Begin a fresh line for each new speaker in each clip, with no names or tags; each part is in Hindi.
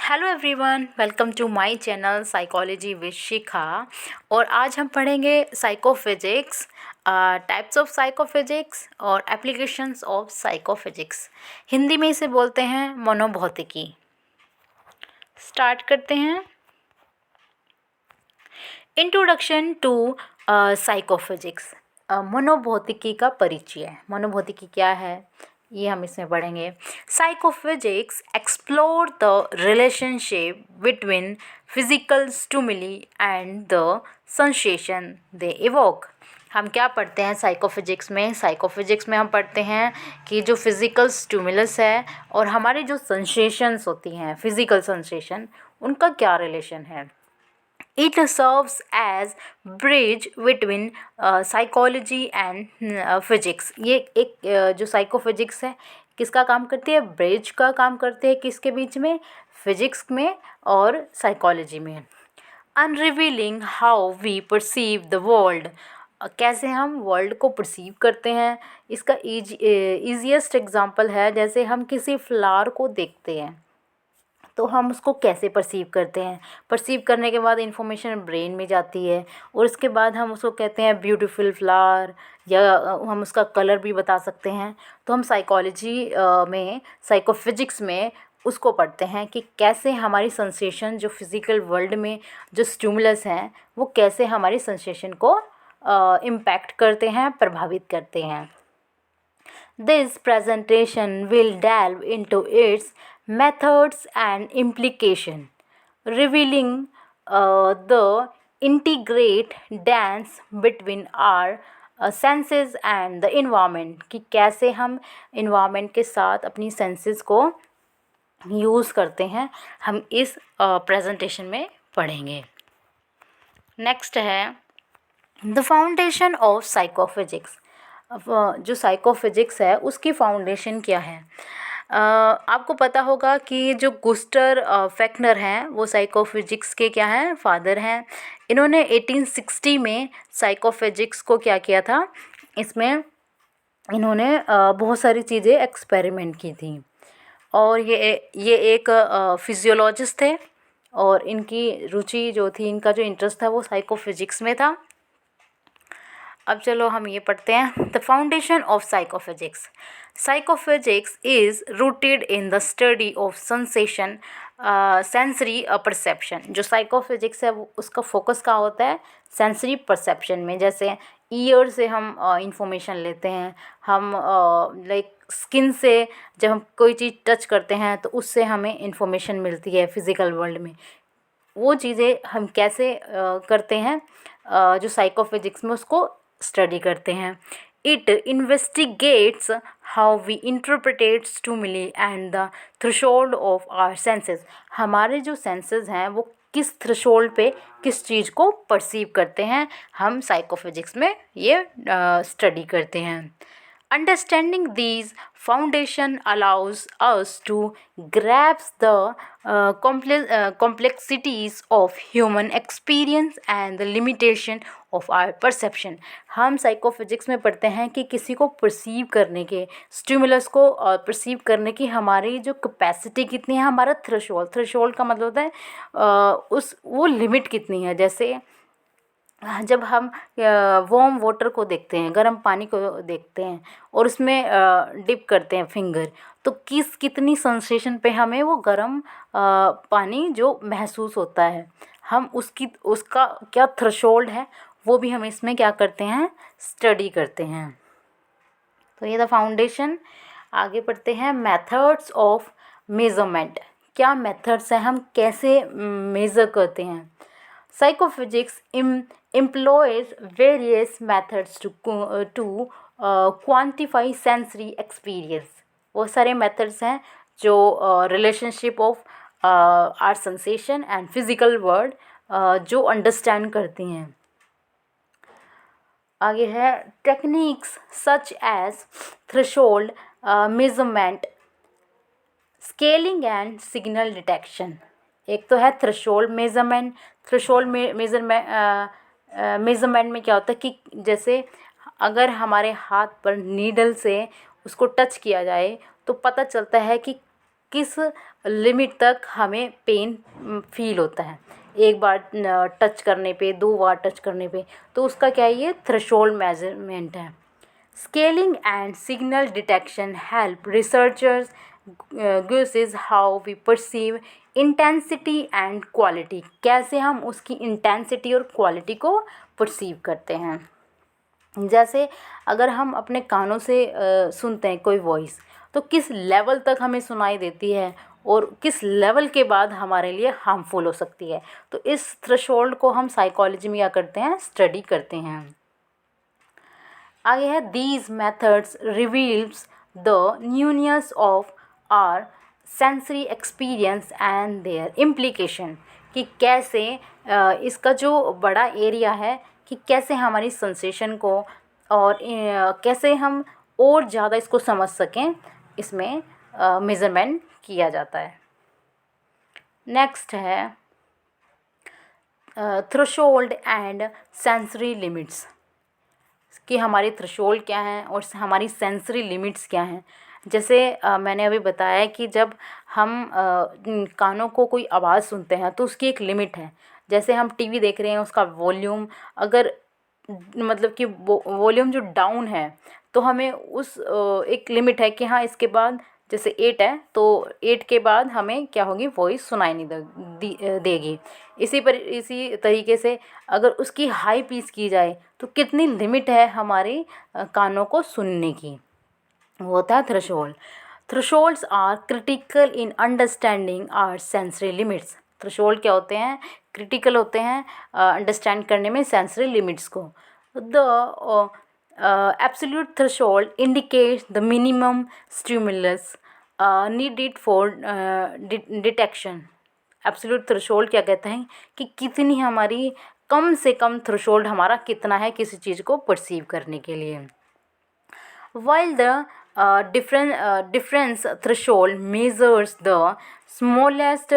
Hello everyone, welcome to my channel psychology with Shikha. और आज हम पढ़ेंगे साइकोफिजिक्स, टाइप्स ऑफ साइकोफिजिक्स और एप्लीकेशंस ऑफ साइकोफिजिक्स। हिंदी में इसे बोलते हैं मनोभौतिकी। स्टार्ट करते हैं। Introduction to psychophysics. मनोभौतिकी का परिचय। मनोभौतिकी क्या है ये हम इसमें पढ़ेंगे। Psychophysics explore the relationship between physical stimuli and the sensation they evoke. हम क्या पढ़ते हैं साइकोफिजिक्स में? साइकोफिजिक्स में हम पढ़ते हैं कि जो फिज़िकल स्टिमुलस है और हमारी जो सेंसेशंस होती हैं, फिज़िकल सेंसेशन, उनका क्या रिलेशन है। It serves as bridge between psychology and physics। ये एक जो साइकोफिजिक्स है किसका काम करती है? ब्रिज का काम करती है। किसके बीच में? फिजिक्स में और साइकोलॉजी में। Unrevealing how we perceive the world. कैसे हम वर्ल्ड को परसीव करते हैं, इसका ईजीएस्ट एग्जांपल है जैसे हम किसी फ्लावर को देखते हैं तो हम उसको कैसे परसीव करते हैं। परसीव करने के बाद इंफॉर्मेशन ब्रेन में जाती है और उसके बाद हम उसको कहते हैं ब्यूटीफुल फ्लावर, या हम उसका कलर भी बता सकते हैं। तो हम साइकोलॉजी में, साइकोफिजिक्स में उसको पढ़ते हैं कि कैसे हमारी सेंसेशन, जो फिज़िकल वर्ल्ड में जो स्टिमुलस हैं, वो कैसे हमारी सेंसेशन को इम्पैक्ट करते हैं, प्रभावित करते हैं। This presentation will delve into its methods and implication, revealing the integrate dance between our senses and the environment, कि कैसे हम environment के साथ अपनी senses को यूज़ करते हैं, हम इस presentation में पढ़ेंगे। नेक्स्ट है द फाउंडेशन ऑफ साइकोफिजिक्स। जो साइकोफिजिक्स है उसकी फाउंडेशन क्या है? आपको पता होगा कि जो गुस्टर फेक्नर हैं वो साइकोफिजिक्स के क्या हैं? फादर हैं। इन्होंने 1860 में साइकोफिजिक्स को क्या किया था? इसमें इन्होंने बहुत सारी चीज़ें एक्सपेरिमेंट की थी और ये एक फिजियोलॉजिस्ट थे और इनकी रुचि जो थी, इनका जो इंटरेस्ट था वो साइकोफिजिक्स में था। अब चलो हम ये पढ़ते हैं। The foundation of psychophysics. Psychophysics is rooted in the study of sensation, sensory perception. जो साइकोफिजिक्स है वो उसका फोकस कहाँ होता है? सेंसरी परसेप्शन में। जैसे ईयर से हम इंफॉर्मेशन लेते हैं, हम लाइक स्किन से जब हम कोई चीज़ टच करते हैं तो उससे हमें इंफॉर्मेशन मिलती है फिज़िकल वर्ल्ड में। वो चीज़ें हम कैसे करते हैं, जो साइकोफिजिक्स में उसको स्टडी करते हैं। It investigates how we interpretate stimuli and the threshold of our senses. हमारे जो सेंसेस हैं वो किस थ्रेशोल्ड पे किस चीज़ को परसीव करते हैं, हम साइकोफिजिक्स में ये स्टडी करते हैं। Understanding these foundation allows us to grasp the complexities of human experience and the limitation of our perception। हम साइकोफिजिक्स में पढ़ते हैं कि किसी को परसीव करने के, स्टिमुलस को परसीव करने की हमारी जो कैपेसिटी कितनी है, हमारा थ्रेशोल्ड का मतलब होता है वो लिमिट कितनी है। जैसे जब हम वार्म वाटर को देखते हैं, गर्म पानी को देखते हैं और उसमें डिप करते हैं फिंगर, तो कितनी सेंसेशन पे हमें वो गर्म पानी जो महसूस होता है, हम उसका क्या थ्रेशोल्ड है वो भी हम इसमें क्या करते हैं? स्टडी करते हैं। तो ये द फाउंडेशन। आगे पढ़ते हैं मेथड्स ऑफ मेज़रमेंट। क्या मेथड्स हैं, हम कैसे मेज़र करते हैं? Psychophysics employs various methods to quantify sensory experience। वो सारे methods हैं जो relationship of our sensation and physical world जो understand करती हैं। आगे है techniques such as threshold measurement, scaling and signal detection। एक तो है थ्रेशोल्ड मेज़रमेंट। थ्रेशोल्ड मेज़रमेंट में क्या होता है कि जैसे अगर हमारे हाथ पर नीडल से उसको टच किया जाए तो पता चलता है कि किस लिमिट तक हमें पेन फील होता है। एक बार टच करने पे, 2 बार टच करने पे, तो उसका क्या है, ये थ्रेशोल्ड मेजरमेंट है। Scaling and signal detection help researchers guesses how we perceive intensity and quality। कैसे हम उसकी इंटेंसिटी और क्वालिटी को परसीव करते हैं। जैसे अगर हम अपने कानों से सुनते हैं कोई वॉइस, तो किस लेवल तक हमें सुनाई देती है और किस लेवल के बाद हमारे लिए हार्मफुल हो सकती है। तो इस थ्रेशोल्ड को हम साइकोलॉजी में क्या करते हैं, स्टडी करते हैं। आगे है, these methods reveals the newness of our sensory experience and their implication. कि कैसे इसका जो बड़ा एरिया है कि कैसे हमारी सेंसेशन को और कैसे हम और ज़्यादा इसको समझ सकें, इसमें मेज़रमेंट किया जाता है। नेक्स्ट है थ्रेशोल्ड एंड सेंसरी लिमिट्स। कि हमारी थ्रेशोल्ड क्या है और हमारी सेंसरी लिमिट्स क्या हैं। जैसे मैंने अभी बताया कि जब हम कानों को कोई आवाज़ सुनते हैं तो उसकी एक लिमिट है। जैसे हम टीवी देख रहे हैं, उसका वॉल्यूम अगर मतलब कि वॉल्यूम जो डाउन है, तो हमें उस एक लिमिट है कि हाँ, इसके बाद जैसे 8 है तो 8 के बाद हमें क्या होगी, वॉइस सुनाई नहीं देगी। इसी तरीके से अगर उसकी हाई पिच की जाए तो कितनी लिमिट है हमारे कानों को सुनने की, वो होता है threshold. Thresholds are critical in understanding our sensory limits. Threshold क्या होते हैं, क्रिटिकल होते हैं अंडरस्टैंड करने में सेंसरी लिमिट्स को। The absolute threshold indicates the minimum stimulus needed for detection। Absolute threshold क्या कहते हैं कि कितनी हमारी कम से कम थ्रेशोल्ड हमारा कितना है किसी चीज़ को परसीव करने के लिए। While the difference threshold measures the smallest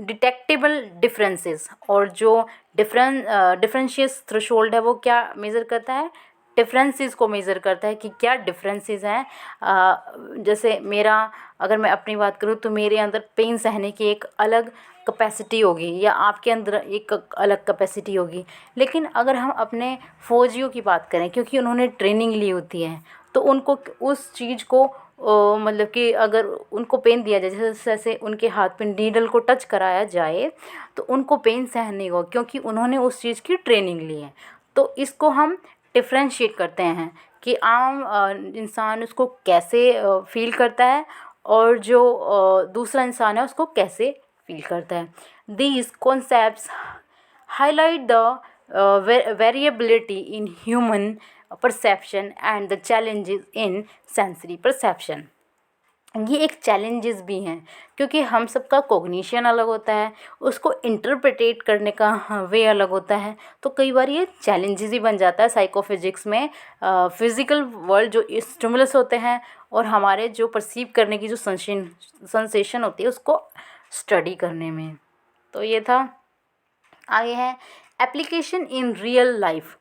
detectable differences। और जो डिफरेंशियस थ्रेशोल्ड है वो क्या मेज़र करता है, डिफरेंसेस को मेज़र करता है कि क्या डिफरेंसेस हैं। जैसे मेरा अगर मैं अपनी बात करूँ तो मेरे अंदर पेन सहने की एक अलग कैपेसिटी होगी या आपके अंदर एक अलग कैपेसिटी होगी। लेकिन अगर हम अपने फ़ौजियों की बात करें, क्योंकि उन्होंने ट्रेनिंग ली होती है, तो उनको उस चीज़ को मतलब कि अगर उनको पेन दिया जाए, जैसे उनके हाथ पे नीडल को टच कराया जाए तो उनको पेन सहन नहीं होगा, क्योंकि उन्होंने उस चीज़ की ट्रेनिंग ली है। तो इसको हम डिफ्रेंशिएट करते हैं कि आम इंसान उसको कैसे फील करता है और जो दूसरा इंसान है उसको कैसे फील करता है। These concepts highlight the variability in human perception and the challenges in sensory perception. ये एक चैलेंजेस भी हैं, क्योंकि हम सबका कॉग्निशन अलग होता है, उसको इंटरप्रेटेट करने का वे अलग होता है। तो कई बार ये चैलेंजेस ही बन जाता है साइकोफिजिक्स में। फिज़िकल वर्ल्ड जो स्टिमुलस होते हैं और हमारे जो परसीव करने की जो सेंसेशन होती है उसको स्टडी करने में। तो ये था। आगे है एप्लीकेशन इन रियल लाइफ।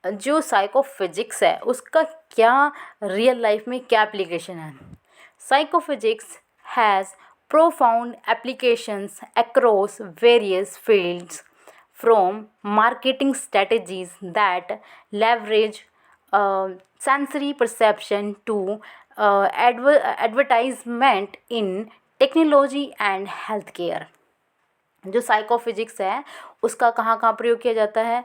जो साइकोफिजिक्स है उसका क्या रियल लाइफ में क्या एप्लीकेशन है। Psychophysics has profound applications across various fields, from marketing strategies that leverage sensory perception to advertisement in technology and healthcare। जो साइकोफिजिक्स है उसका कहाँ कहाँ प्रयोग किया जाता है,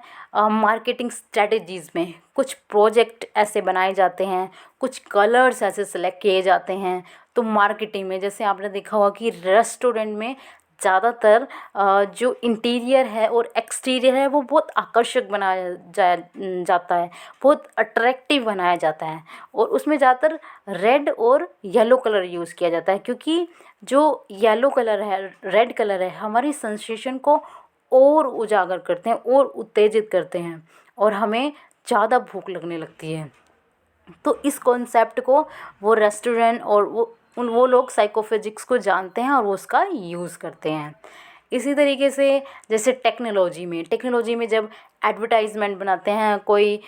मार्केटिंग स्ट्रेटजीज़ में। कुछ प्रोजेक्ट ऐसे बनाए जाते हैं, कुछ कलर्स ऐसे सेलेक्ट किए जाते हैं। तो मार्केटिंग में जैसे आपने देखा होगा कि रेस्टोरेंट में ज़्यादातर जो इंटीरियर है और एक्सटीरियर है वो बहुत आकर्षक बनाया जाता है, बहुत अट्रैक्टिव बनाया जाता है। और उसमें ज़्यादातर रेड और येलो कलर यूज़ किया जाता है, क्योंकि जो येलो कलर है, रेड कलर है, हमारी सेंसेशन को और उजागर करते हैं और उत्तेजित करते हैं और हमें ज़्यादा भूख लगने लगती है। तो इस कॉन्सेप्ट को वो रेस्टोरेंट और वो लोग साइकोफिजिक्स को जानते हैं और वो उसका यूज़ करते हैं। इसी तरीके से जैसे टेक्नोलॉजी में जब एडवर्टाइजमेंट बनाते हैं, कोई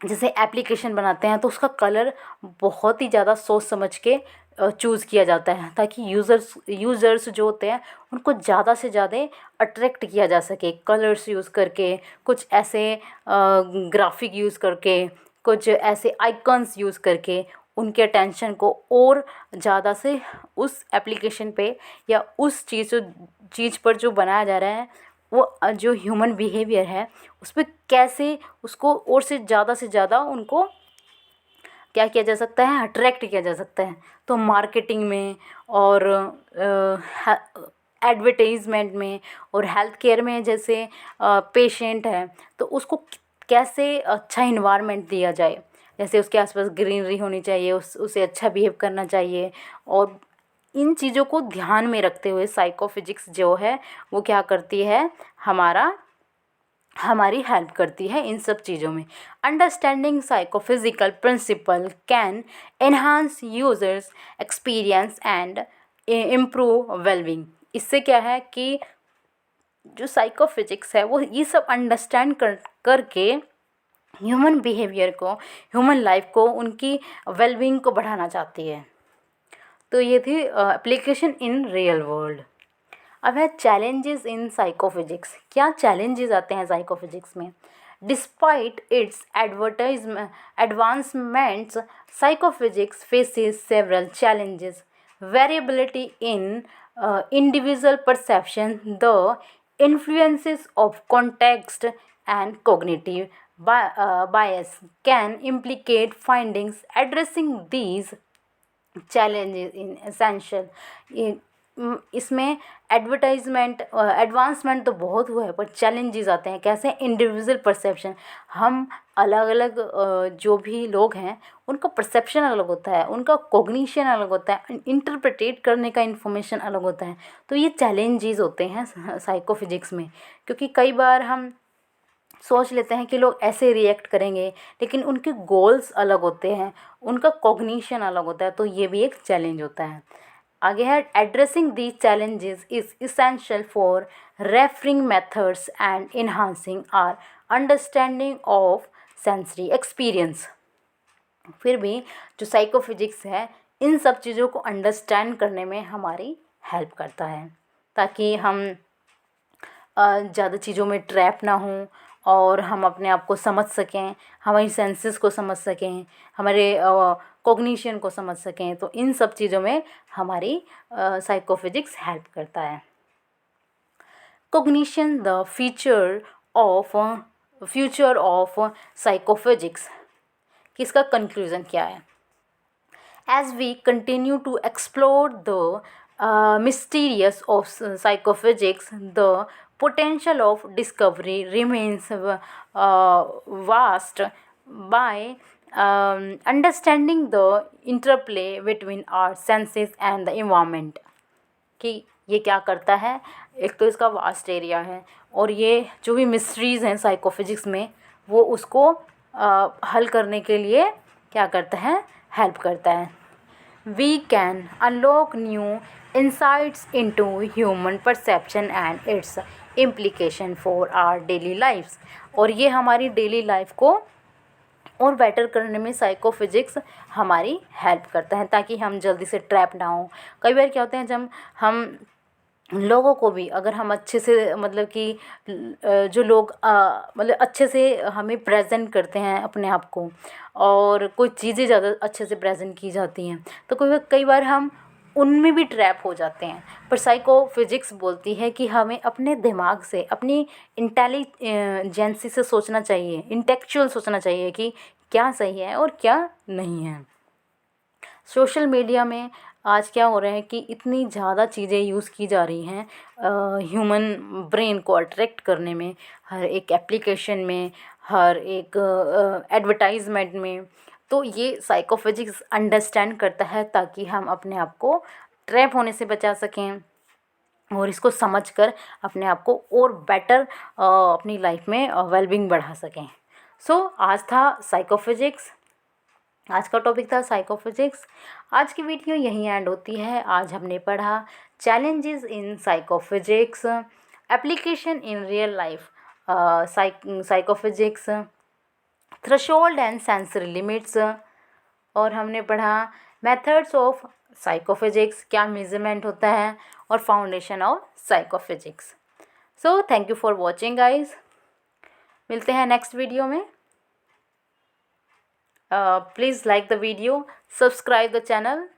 जैसे एप्लीकेशन बनाते हैं, तो उसका कलर बहुत ही ज़्यादा सोच समझ के चूज़ किया जाता है ताकि यूज़र्स जो होते हैं उनको ज़्यादा से ज़्यादा अट्रैक्ट किया जा सके, कलर्स यूज़ करके, कुछ ऐसे ग्राफिक यूज़ करके, कुछ ऐसे आइकन्स यूज़ करके उनके अटेंशन को और ज़्यादा से उस एप्लीकेशन पे या उस चीज़ पर जो बनाया जा रहा है वो जो ह्यूमन बिहेवियर है उस पर कैसे उसको और से ज़्यादा उनको क्या किया जा सकता है, अट्रैक्ट किया जा सकता है। तो मार्केटिंग में और एडवर्टाइजमेंट में और हेल्थ केयर में जैसे पेशेंट है तो उसको कैसे अच्छा इन्वायरमेंट दिया जाए, जैसे उसके आसपास ग्रीनरी होनी चाहिए, उसे अच्छा बिहेव करना चाहिए। और इन चीज़ों को ध्यान में रखते हुए साइकोफिजिक्स जो है वो क्या करती है, हमारी हेल्प करती है इन सब चीज़ों में। Understanding psychophysical principle can enhance users experience and improve wellbeing. इससे क्या है कि जो साइकोफिजिक्स है वो ये सब अंडरस्टैंड करके ह्यूमन बिहेवियर को, ह्यूमन लाइफ को, उनकी वेलबींग को बढ़ाना चाहती है। तो ये थी एप्लीकेशन इन रियल वर्ल्ड। अब है चैलेंजेस इन साइकोफिजिक्स। क्या चैलेंजेस आते हैं साइकोफिजिक्स में? Despite it's advancements psychophysics faces several challenges, variability in individual perception, the influences of context and cognitive bias can implicate findings. Addressing these challenges in essential इसमें एडवांसमेंट तो बहुत हुआ है पर चैलेंजेस आते हैं। कैसे? इंडिविजुअल परसेप्शन, हम अलग अलग जो भी लोग हैं उनका परसेप्शन अलग होता है, उनका कॉग्निशन अलग होता है, इंटरप्रेटेट करने का इन्फॉर्मेशन अलग होता है। तो ये चैलेंजेस होते हैं साइकोफिजिक्स में, क्योंकि कई बार हम सोच लेते हैं कि लोग ऐसे रिएक्ट करेंगे लेकिन उनके गोल्स अलग होते हैं, उनका कॉग्निशन अलग होता है। तो ये भी एक चैलेंज होता है। आगे है addressing these challenges is essential for referring methods and enhancing our understanding of sensory experience. फिर भी जो साइकोफिजिक्स है इन सब चीज़ों को अंडरस्टैंड करने में हमारी हेल्प करता है ताकि हम ज़्यादा चीज़ों में ट्रैप ना हों और हम अपने आप को समझ सकें, हमारी सेंसेस को समझ सकें, हमारे कॉग्निशन को समझ सकें। तो इन सब चीज़ों में हमारी साइकोफिजिक्स हेल्प करता है। Cognition the future of psychophysics. किसका कंक्लूज़न क्या है? As we continue to explore the mysterious of psychophysics, the potential of discovery remains vast. By understanding the interplay between our senses and the environment, कि ये क्या करता है, एक तो इसका वास्ट एरिया है और ये जो भी मिस्ट्रीज़ हैं साइकोफिजिक्स में वो उसको हल करने के लिए क्या करता है, हेल्प करता है। We can unlock new insights into human perception and its implication for our daily lives। और ये हमारी डेली लाइफ को और बेटर करने में साइकोफिजिक्स हमारी हेल्प करता है ताकि हम जल्दी से ट्रैप ना हो। कई बार क्या होता है, जब हम लोगों को भी अगर हम अच्छे से मतलब कि जो लोग मतलब अच्छे से हमें प्रेजेंट करते हैं अपने आप को और कोई चीज़ें ज़्यादा अच्छे से प्रेजेंट की जाती हैं तो कई बार हम उनमें भी ट्रैप हो जाते हैं। पर साइकोफिजिक्स बोलती है कि हमें अपने दिमाग से, अपनी इंटेलिजेंसी से सोचना चाहिए, इंटेलेक्चुअल सोचना चाहिए कि क्या सही है और क्या नहीं है। सोशल मीडिया में आज क्या हो रहा है कि इतनी ज़्यादा चीज़ें यूज़ की जा रही हैं ह्यूमन ब्रेन को अट्रैक्ट करने में, हर एक एप्लीकेशन में, हर एक एडवर्टाइजमेंट में। तो ये साइकोफिजिक्स अंडरस्टैंड करता है ताकि हम अपने आप को ट्रैप होने से बचा सकें और इसको समझकर अपने आप को और बेटर अपनी लाइफ में वेलबींग बढ़ा सकें। सो आज था साइकोफिजिक्स, आज का टॉपिक था साइकोफिजिक्स। आज की वीडियो यहीं एंड होती है। आज हमने पढ़ा challenges in psychophysics, application in real life psychophysics, threshold and sensory limits, और हमने पढ़ा मेथड्स ऑफ साइकोफिजिक्स, क्या मेजरमेंट होता है, और foundation of psychophysics. So thank you for watching guys. मिलते हैं नेक्स्ट वीडियो में। Please like the video, subscribe the channel.